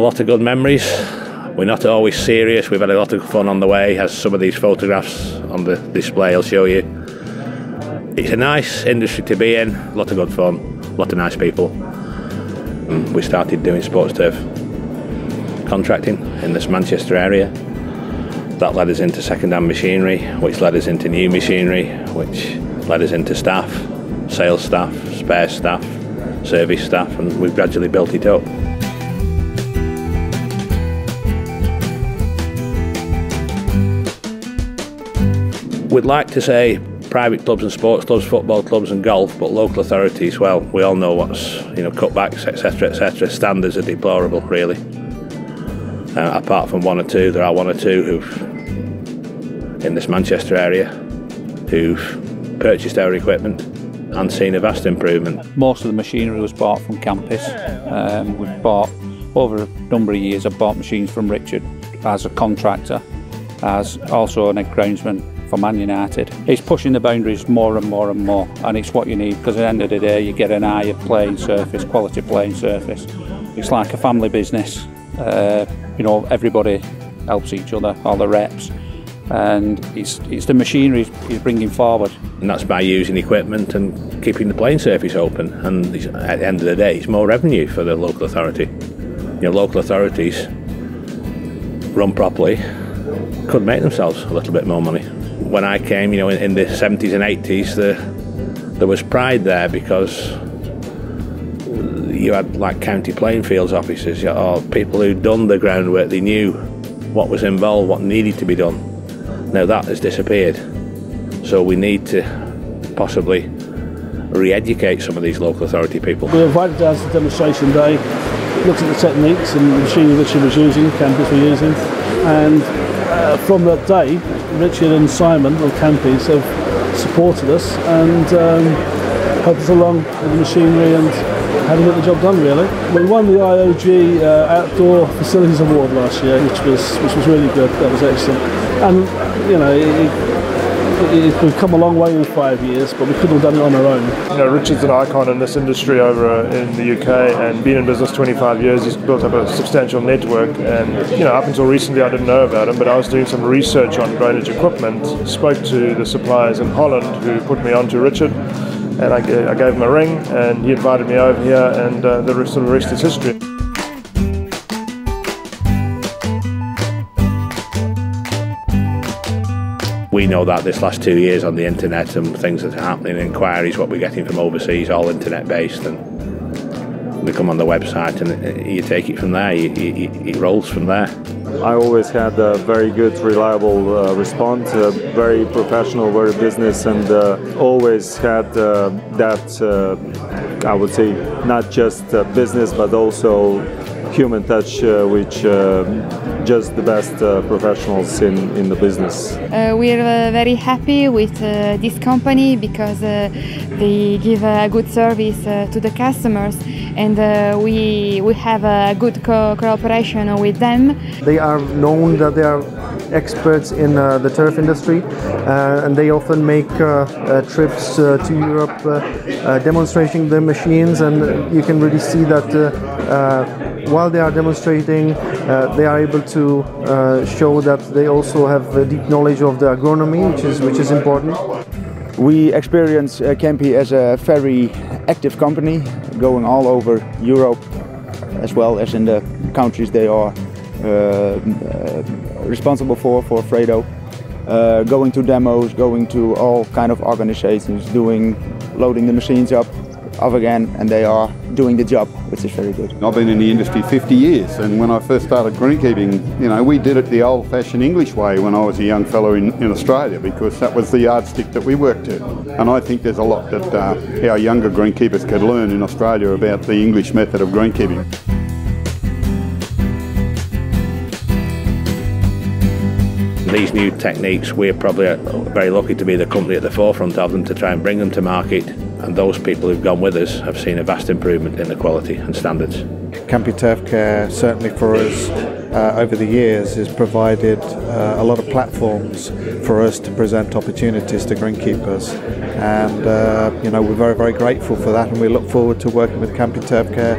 lot of good memories. We're not always serious, we've had a lot of fun on the way, as some of these photographs on the display will show you. It's a nice industry to be in, a lot of good fun, a lot of nice people. And we started doing sports turf contracting in this Manchester area. That led us into second-hand machinery, which led us into new machinery, which led us into staff, sales staff, spare staff, service staff, and we've gradually built it up. We'd like to say private clubs and sports clubs, football clubs and golf, but local authorities, well, we all know what's, cutbacks, etc, etc. Standards are deplorable, really. Apart from one or two, there are one or two who've, in this Manchester area, who've purchased our equipment and seen a vast improvement. Most of the machinery was bought from Campey. We've bought, over a number of years, I've bought machines from Richard as a contractor, as also an groundsman for Man United. It's pushing the boundaries more and more and more, and it's what you need, because at the end of the day you get an higher playing surface, quality playing surface. It's like a family business. Everybody helps each other, all the reps, and it's the machinery he's bringing forward. And that's by using equipment and keeping the playing surface open, and at the end of the day it's more revenue for the local authority. Local authorities run properly could make themselves a little bit more money. When I came, in the 70s and 80s, there was pride there, because you had like county playing fields officers, or people who'd done the groundwork, they knew what was involved, what needed to be done. Now that has disappeared, so we need to possibly re-educate some of these local authority people. We were invited down to the demonstration day, looked at the techniques and the machinery Richard was using, Campey's were using, and from that day, Richard and Simon of Campey's have supported us and helped us along with the machinery and how to get the job done, really. We won the IOG Outdoor Facilities Award last year, which was really good. That was excellent. And we've come a long way in 5 years, but we couldn't have done it on our own. Richard's an icon in this industry over in the UK, and been in business 25 years. He's built up a substantial network, and up until recently I didn't know about him, but I was doing some research on drainage equipment, spoke to the suppliers in Holland who put me on to Richard, and I gave him a ring, and he invited me over here, and the rest is history. We know that this last 2 years on the internet and things that are happening, inquiries, what we're getting from overseas, all internet based, and we come on the website and you take it from there, it rolls from there. I always had a very good, reliable response, very professional, very business, and always had that, I would say, not just business but also human touch, which just the best professionals in the business. We are very happy with this company because they give a good service to the customers, and we have a good cooperation with them. They are known that they are experts in the turf industry, and they often make trips to Europe demonstrating the machines, and you can really see that while they are demonstrating, they are able to show that they also have a deep knowledge of the agronomy, which is important. We experience Campey as a very active company, going all over Europe, as well as in the countries they are responsible for Fredo. Going to demos, going to all kind of organizations, loading the machines up again, and they are doing the job, which is very good. I've been in the industry 50 years, and when I first started greenkeeping, we did it the old-fashioned English way when I was a young fellow in Australia, because that was the yardstick that we worked to. And I think there's a lot that our younger greenkeepers could learn in Australia about the English method of greenkeeping. These new techniques, we're probably very lucky to be the company at the forefront of them, to try and bring them to market, and those people who've gone with us have seen a vast improvement in the quality and standards. Campey Turf Care, certainly for us over the years, has provided a lot of platforms for us to present opportunities to greenkeepers, and we're very, very grateful for that, and we look forward to working with Campey Turf Care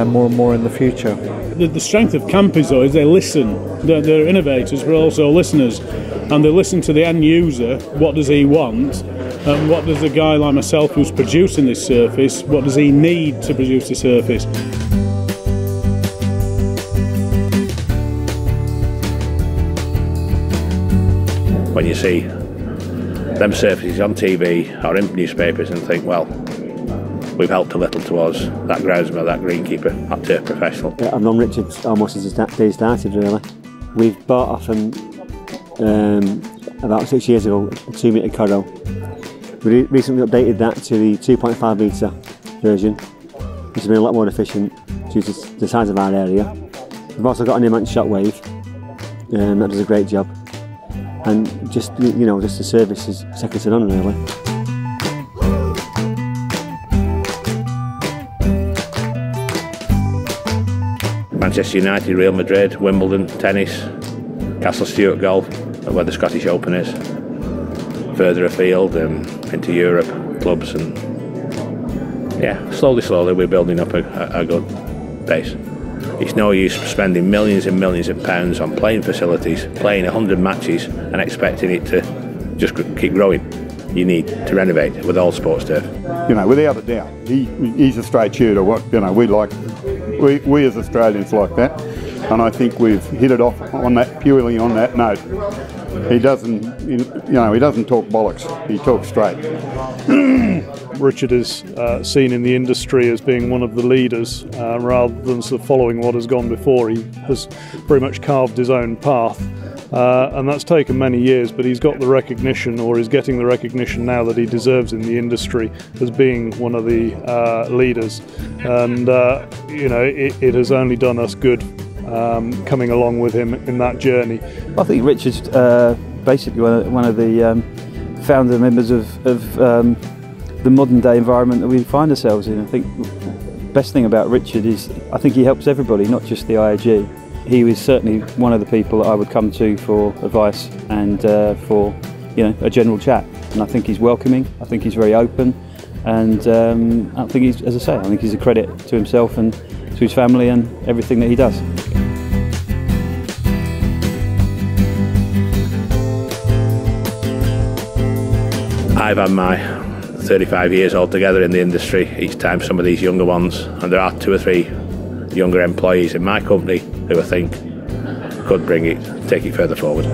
more and more in the future. The strength of Campey's though is they listen. They're innovators but also listeners, and they listen to the end user. What does he want? And what does a guy like myself who's producing this surface, what does he need to produce the surface? When you see them surfaces on TV or in newspapers and think, well, we've helped a little towards that groundsman, that greenkeeper, that turf professional. I've known Richard almost since the day he started, really. We've bought off him about 6 years ago, a 2 metre corral. We recently updated that to the 2.5 metre version, which has been a lot more efficient due to the size of our area. We've also got an immense shockwave, that does a great job. And just, you know, just the service is second to none, really. Manchester United, Real Madrid, Wimbledon, tennis, Castle Stewart golf, where the Scottish Open is. Further afield, into Europe, clubs, and yeah, slowly we're building up a good base. It's no use spending millions and millions of pounds on playing facilities, playing 100 matches and expecting it to just keep growing. You need to renovate with all sports turf. You know, without a doubt, he's a straight shooter. What, you know, we as Australians like that, and I think we've hit it off on that, purely on that note. He doesn't talk bollocks. He talks straight. Richard is seen in the industry as being one of the leaders rather than sort of following what has gone before. He has very much carved his own path, and that's taken many years, but he's got the recognition, or is getting the recognition now, that he deserves in the industry as being one of the leaders. And you know, it has only done us good coming along with him in that journey. I think Richard's basically one of the founder members of the modern day environment that we find ourselves in. I think the best thing about Richard is I think he helps everybody, not just the IAG. He was certainly one of the people that I would come to for advice and for, you know, a general chat. And I think he's welcoming. I think he's very open, and I think he's, as I say, I think he's a credit to himself and to his family and everything that he does. I've had my 35 years altogether in the industry. Each time some of these younger ones, and there are 2 or 3 younger employees in my company who I think could take it further forward.